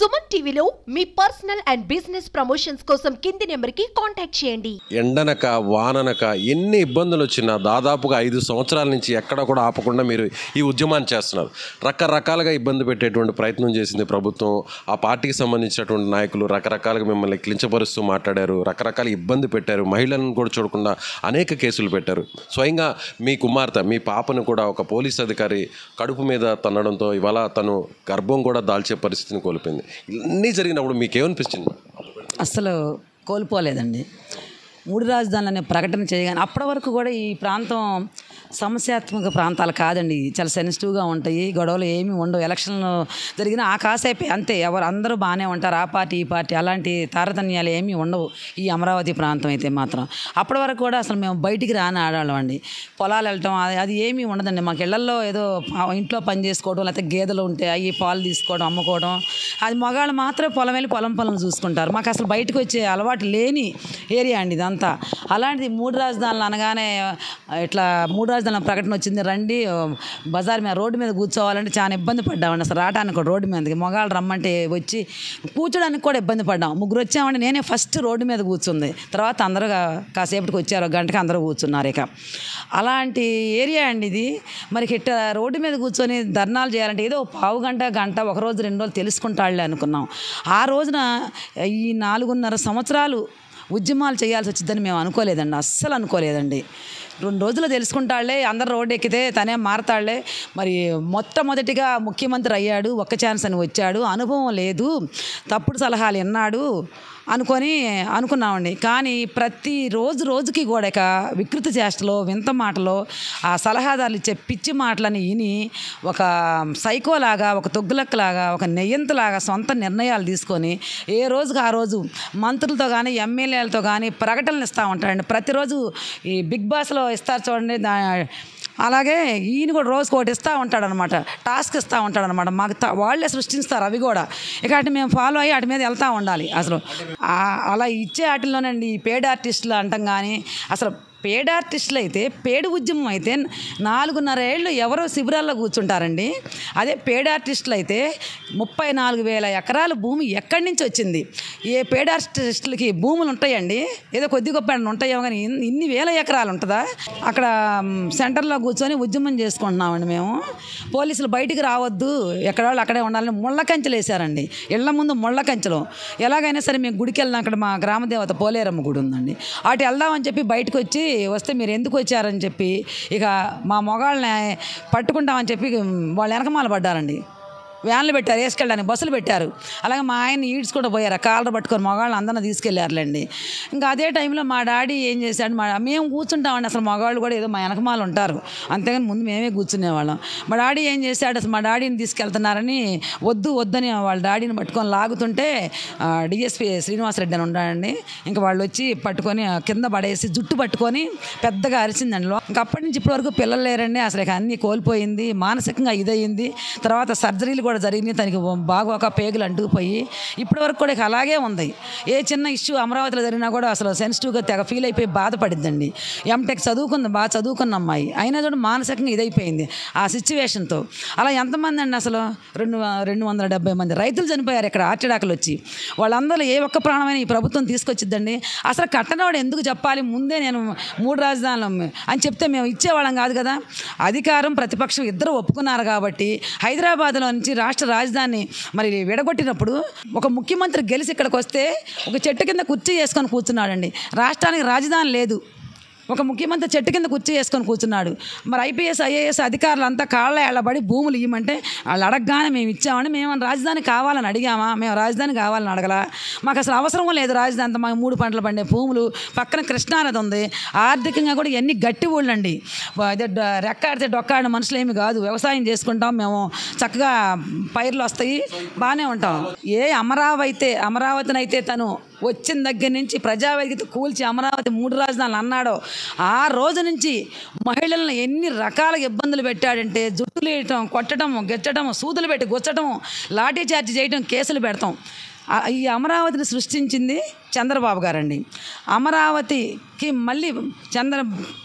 సుమన్ టీవీలో మీ personal and business promotions కోసం కింది నెంబర్కి కాంటాక్ట్ చేయండి. ఎండనక వాననక ఎన్ని ఇబ్బందులు వచ్చినా దాదాపుగా 5 సంవత్సరాల నుంచి ఎక్కడ కూడా ఆపకుండా మీరు ఈ ఉద్యమాన్ని చేస్తున్నారు. రకరకాలుగా ఇబ్బంది పెట్టేటువంటి ప్రయత్నం చేసింది ప్రభుత్వం. ఆ పార్టీకి సంబంధించినటువంటి నాయకులు రకరకాలుగా మిమ్మల్ని కించపరుస్తూ మాట్లాడారు, రకరకాల ఇబ్బంది పెట్టారు, మహిళలను కూడా చూడకుండా అనేక కేసులు పెట్టారు. స్వయంగా మీ కుమార్తె, మీ పాపను కూడా ఒక పోలీస్ అధికారి కడుపు మీద తన్నడంతో ఇవాళ తను గర్భం కూడా దాల్చే పరిస్థితిని కోల్పోయింది. ఇవన్నీ జరిగినప్పుడు మీకేమనిపించింది? అసలు కోల్పోలేదండి. 3 రాజధానులనే ప్రకటన చేయగానే అప్పటి వరకు కూడా ఈ ప్రాంతం సమస్యాత్మక ప్రాంతాలు కాదండి, చాలా సెన్సిటివ్గా ఉంటాయి, గొడవలు ఏమీ ఉండవు. ఎలక్షన్లు జరిగిన ఆ కాసేపే అంతే, అందరూ బాగానే ఉంటారు, ఆ పార్టీ ఈ పార్టీ అలాంటి తారతమ్యాలు ఏమీ ఉండవు ఈ అమరావతి ప్రాంతం అయితే మాత్రం. అప్పటి వరకు కూడా అసలు మేము బయటికి రాని ఆడవాళ్ళం అండి. పొలాలు వెళ్ళటం అది ఏమీ ఉండదండి. మాకు ఇళ్లలో ఏదో ఇంట్లో పని చేసుకోవడం, లేకపోతే గేదెలు ఉంటే అవి పాలు తీసుకోవడం అమ్ముకోవడం, అది మగాళ్ళు మాత్రమే పొలం వెళ్ళి పొలం చూసుకుంటారు. మాకు అసలు బయటకు వచ్చే అలవాటు లేని ఏరియా అండి ఇదంతా. అలాంటిది 3 రాజధానులు అనగానే ఇట్లా 3 రాజధానుల ప్రకటన వచ్చింది, రండి బజార్ మీద రోడ్డు మీద కూర్చోవాలంటే చాలా ఇబ్బంది పడ్డామండి. అసలు రావడానికి కూడా రోడ్డు మీదకి మగాళ్ళు రమ్మంటే వచ్చి కూర్చోడానికి కూడా ఇబ్బంది పడ్డాం. 3 వచ్చామంటే నేనే ఫస్ట్ రోడ్డు మీద కూర్చుంది, తర్వాత అందరూ కాసేపటికి వచ్చారు, 1 గంటకి అందరూ కూర్చున్నారు. ఇక అలాంటి ఏరియా అండి ఇది. మరి ఇట్లా రోడ్డు మీద కూర్చొని ధర్నాలు చేయాలంటే ఏదో పావు గంట ఒక రోజు 2 రోజులు తెలుసుకుంటాడులే అనుకున్నాం. ఆ రోజున ఈ 4.5 సంవత్సరాలు ఉద్యమాలు చేయాల్సి వచ్చిందని మేము అనుకోలేదండి, అస్సలు అనుకోలేదండి. 2 రోజులు తెలుసుకుంటాళ్లే, అందరు రోడ్డు ఎక్కితే తనే మారతాళ్లే. మరి మొట్టమొదటిగా ముఖ్యమంత్రి అయ్యాడు, ఒక్క ఛాన్స్ అని వచ్చాడు, అనుభవం లేదు, తప్పుడు సలహాలు విన్నాడు అనుకున్నామండి. కానీ ప్రతి రోజుకి కూడా ఇక వికృత చేష్టలో వింత మాటలో ఆ సలహాదారులు ఇచ్చే పిచ్చి మాటలని విని ఒక సైకోలాగా, ఒక తొగ్గులక్కలాగా, ఒక నెయ్యంతలాగా సొంత నిర్ణయాలు తీసుకొని ఏ రోజుకి ఆ రోజు మంత్రులతో కానీ ఎమ్మెల్యేలతో కానీ ప్రకటనలు ఇస్తూ ఉంటారండి. ప్రతిరోజు ఈ బిగ్ బాస్లో ఇస్తారు చూడండి, అలాగే ఈయన కూడా రోజుకి ఒకటి ఇస్తూ ఉంటాడనమాట, టాస్క్ ఇస్తూ ఉంటాడనమాట. మాకు వాళ్ళే సృష్టిస్తారు అవి కూడా. ఇక అటు మేము ఫాలో అయ్యి అటు మీద వెళ్తూ ఉండాలి. అసలు అలా ఇచ్చే వాటిల్లోనండి ఈ పేడ్ ఆర్టిస్టులు అంటాం. కానీ అసలు పేడ్ ఆర్టిస్టులు అయితే, పేడు ఉద్యమం అయితే 4.5 ఏళ్ళు ఎవరో శిబిరాల్లో కూర్చుంటారండి. అదే పేడ్ ఆర్టిస్టులు అయితే 34,000 ఎకరాల భూమి ఎక్కడి నుంచి వచ్చింది? ఏ పేడ్ ఆర్టిస్టులకి భూములు ఉంటాయండి? ఏదో కొద్ది గొప్ప ఉంటాయేమో, కానీ ఇన్ని వేల ఎకరాలు ఉంటుందా? అక్కడ సెంటర్లో కూర్చొని ఉద్యమం చేసుకుంటున్నామండి మేము. పోలీసులు బయటికి రావద్దు, ఎక్కడ వాళ్ళు అక్కడే ఉండాలని ముళ్ళ కంచెలు వేశారండి. ఇళ్ల ముందు ముళ్ళ కంచెలు. ఎలాగైనా సరే మేము గుడికి వెళ్దాం, అక్కడ మా గ్రామదేవత పోలేరమ్మ గుడి ఉందండి, అటు వెళ్దామని చెప్పి బయటకు వచ్చి వస్తే మీరు ఎందుకు వచ్చారని చెప్పి ఇక మా మొగాళ్ళని పట్టుకుంటామని చెప్పి వాళ్ళు వెనకమాల పడ్డారండి. వ్యాన్లు పెట్టారు, వేసుకెళ్ళడానికి బస్సులు పెట్టారు. అలాగే మా ఆయన ఈడ్చుకుంటూ పోయారు, కాళ్ళ పట్టుకొని మగవాళ్ళని అందరినీ తీసుకెళ్ళారులేండి. ఇంకా అదే టైంలో మా డాడీ ఏం చేశాడు, మేము కూర్చుంటామండి, అసలు మగవాళ్ళు కూడా ఏదో మా వెనకమాలు ఉంటారు, అంతేగాని ముందు మేమే కూర్చునేవాళ్ళం. మా డాడీ ఏం చేశాడు, అసలు మా డాడీని తీసుకెళ్తున్నారని వద్దని వాళ్ళ డాడీని పట్టుకొని లాగుతుంటే డిఎస్పీ శ్రీనివాసరెడ్డి అని ఉన్నాడండి. ఇంకా వాళ్ళు వచ్చి పట్టుకొని కింద పడేసి జుట్టు పట్టుకొని పెద్దగా అరిచిందండి. ఇంకా అప్పటి నుంచి ఇప్పటి వరకు పిల్లలు లేరండి. అసలు ఇక అన్నీ కోల్పోయింది, మానసికంగా ఇదయింది. తర్వాత సర్జరీలు కూడా జరిగింది, తనకి బాగోక పేగులు అంటుకుపోయి ఇప్పటి వరకు కూడా అలాగే ఉంది. ఏ చిన్న ఇష్యూ అమరావతిలో జరిగినా కూడా అసలు సెన్సిటివ్గా తెగ ఫీల్ అయిపోయి బాధపడిద్దండి. ఎంటెక్ బాగా చదువుకున్న అమ్మాయి అయినా కూడా మానసికంగా ఇదైపోయింది ఆ సిచ్యువేషన్తో. అలా ఎంతమంది అండి, అసలు 270 మంది రైతులు చనిపోయారు ఇక్కడ హార్ట్ అటాక్లు వచ్చి. వాళ్ళందరూ ఏ ఒక్క ప్రాణమైన ఈ ప్రభుత్వం తీసుకొచ్చిద్దండి? అసలు కట్టనవాడు ఎందుకు చెప్పాలి? ముందే నేను 3 రాజధానులు అని చెప్తే మేము ఇచ్చేవాళ్ళం కాదు కదా. అధికారం ప్రతిపక్షం ఇద్దరు ఒప్పుకున్నారు కాబట్టి హైదరాబాద్లో నుంచి రాష్ట్ర రాజధాని మరి విడగొట్టినప్పుడు ఒక ముఖ్యమంత్రి గెలిచి ఇక్కడికి వస్తే ఒక చెట్టు కింద కుర్చీ వేసుకొని కూర్చున్నాడండి. రాష్ట్రానికి రాజధాని లేదు, ఒక ముఖ్యమంత్రి చెట్టు కింద కుర్చీ వేసుకొని కూర్చున్నాడు. మరి ఐపీఎస్ ఐఏఎస్ అధికారులు అంతా కాళ్ళ ఎళ్ళబడి భూములు ఇవ్వమంటే వాళ్ళు అడగగానే మేము ఇచ్చామని. మేము రాజధాని కావాలని అడిగామా? మేము రాజధాని కావాలని అడగలా. మాకు అసలు అవసరం లేదు రాజధాని. అంతా మాకు 3 పంటలు పండే భూములు, పక్కన కృష్ణానది ఉంది, ఆర్థికంగా కూడా ఎన్ని గట్టి ఊళ్ళండి. అదే రెక్కాడితే డొక్కాడిన మనుషులు ఏమి కాదు. వ్యవసాయం చేసుకుంటాం మేము, చక్కగా పైర్లు వస్తాయి, బాగానే ఉంటాం. ఏ అమరావతిని అయితే తను వచ్చిన దగ్గర నుంచి ప్రజావేదికతో కూల్చి అమరావతి 3 రాజధానులు అన్నాడో ఆ రోజు నుంచి మహిళలను ఎన్ని రకాల ఇబ్బందులు పెట్టాడంటే, జుట్టులు వేయటం, కొట్టడం, గెచ్చడం, సూదులు పెట్టి గుచ్చటం, లాఠీ చార్జ్ చేయడం, కేసులు పెడతాం. ఈ అమరావతిని సృష్టించింది చంద్రబాబు గారండి. అమరావతికి మళ్ళీ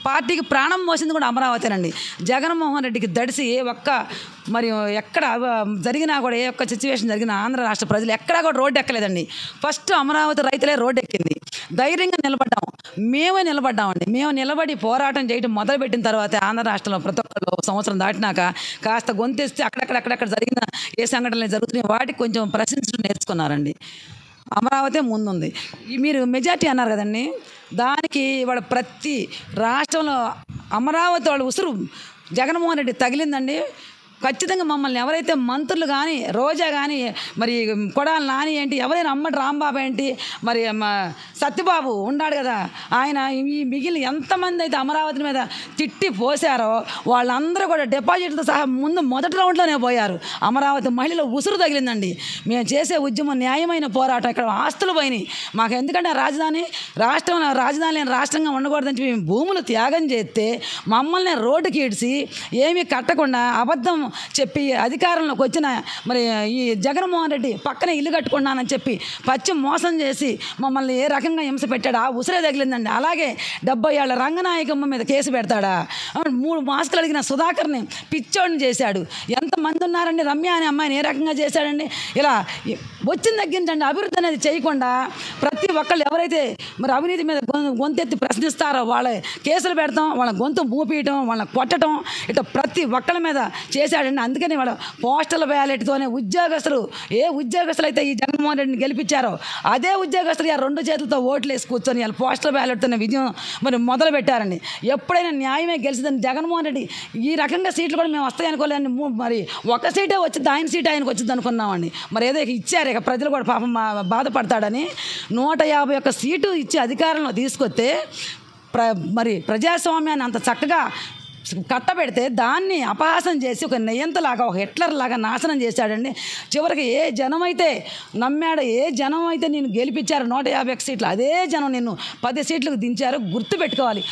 పార్టీకి ప్రాణం పోసింది కూడా అమరావతినండి. జగన్మోహన్ రెడ్డికి దడిసి ఏ ఒక్క మరి ఎక్కడ జరిగినా కూడా ఏ ఒక్క సిచ్యువేషన్ జరిగినా ఆంధ్ర రాష్ట్ర ప్రజలు ఎక్కడా కూడా రోడ్డు ఎక్కలేదండి. ఫస్ట్ అమరావతి రైతులే రోడ్డు ఎక్కింది. ధైర్యంగా నిలబడ్డాము, మేమే నిలబడ్డామండి. మేము నిలబడి పోరాటం చేయడం మొదలుపెట్టిన తర్వాత ఆంధ్ర రాష్ట్రంలో ప్రతి ఒక్కరు సంవత్సరం దాటినాక కాస్త గొంతేస్తే అక్కడక్కడ జరిగిన ఏ సంఘటనలు జరుగుతున్నాయి వాటికి కొంచెం ప్రశ్నించడం నేర్చుకున్నారండి. అమరావతి ముందుంది. మీరు మెజార్టీ అన్నారు కదండి, దానికి ఇవాళ ప్రతి రాష్ట్రంలో అమరావతి వాళ్ళు ఉసురు జగన్మోహన్ రెడ్డి తగిలిందండి. ఖచ్చితంగా మమ్మల్ని ఎవరైతే మంత్రులు కానీ రోజా కానీ మరి కొడాలి నాని ఏంటి ఎవరైనా అమ్మటి రాంబాబు ఏంటి మరి సత్యబాబు ఉన్నాడు కదా ఆయన ఈ మిగిలిన ఎంతమంది అయితే అమరావతి మీద తిట్టి పోసారో వాళ్ళందరూ కూడా డిపాజిట్తో సహా మొదటి రౌండ్లోనే పోయారు. అమరావతి మహిళలు ఉసురు తగిలిందండి. మేము చేసే ఉద్యమం న్యాయమైన పోరాటం. ఇక్కడ ఆస్తులు పోయినాయి మాకు. ఎందుకంటే రాష్ట్రంలో రాజధాని లేని రాష్ట్రంగా ఉండకూడదని చెప్పి మేము భూములు త్యాగం చేస్తే మమ్మల్ని రోడ్డుకి ఈడ్చి ఏమీ కట్టకుండా అబద్ధం చెప్పి అధికారంలోకి వచ్చిన మరి ఈ జగన్మోహన్ రెడ్డి పక్కనే ఇల్లు కట్టుకున్నానని చెప్పి పచ్చి మోసం చేసి మమ్మల్ని ఏ రకంగా హింస పెట్టాడా ఆ ఉసిరే తగిలిందండి. అలాగే 70 ఏళ్ల రంగనాయకమ్మ మీద కేసు పెడతాడా? 3 మాస్కులు అడిగిన సుధాకర్ని పిచ్చోడిని చేశాడు. ఎంతమంది ఉన్నారండి? రమ్య అనే అమ్మాయిని ఏ రకంగా చేశాడండి? ఇలా వచ్చిన తగ్గించండి. అభివృద్ధి అనేది చేయకుండా ప్రతి ఒక్కళ్ళు ఎవరైతే మరి అవినీతి మీద గొంతెత్తి ప్రశ్నిస్తారో వాళ్ళ కేసులు పెడతాం, వాళ్ళ గొంతు మూపియటం, వాళ్ళని కొట్టడం, ఇట్లా ప్రతి ఒక్కళ్ళ మీద చేశాడండి. అందుకని వాళ్ళ పోస్టల్ బ్యాలెట్తోనే ఏ ఉద్యోగస్తులు అయితే ఈ జగన్మోహన్ రెడ్డిని గెలిపించారో అదే ఉద్యోగస్తులు 2 చేతులతో ఓట్లు వేసి కూర్చొని వాళ్ళ పోస్టల్ బ్యాలెట్తోనే విజయం మరి మొదలు పెట్టారండి. ఎప్పుడైనా న్యాయమే గెలిచిందని జగన్మోహన్ రెడ్డి ఈ రకంగా సీట్లు కూడా మేము వస్తాయనుకోలేని మరి ఒక సీటే వచ్చింది, ఆయన సీట్ ఆయనకు వచ్చింది అనుకున్నామండి. మరి ఏదో ఇచ్చారు ఇక ప్రజలు కూడా పాపం బాధపడతాడని 151 సీటు ఇచ్చి అధికారంలో తీసుకొస్తే మరి ప్రజాస్వామ్యాన్ని అంత చక్కగా కట్టబెడితే దాన్ని అపహాసం చేసి ఒక నెయ్యంతలాగా ఒక హిట్లర్ లాగా నాశనం చేశాడండి. చివరికి ఏ జనం అయితే నమ్మాడో, ఏ జనం అయితే నేను గెలిపించారు 151 సీట్లు, అదే జనం నిన్ను 10 సీట్లకు దించారు. గుర్తుపెట్టుకోవాలి.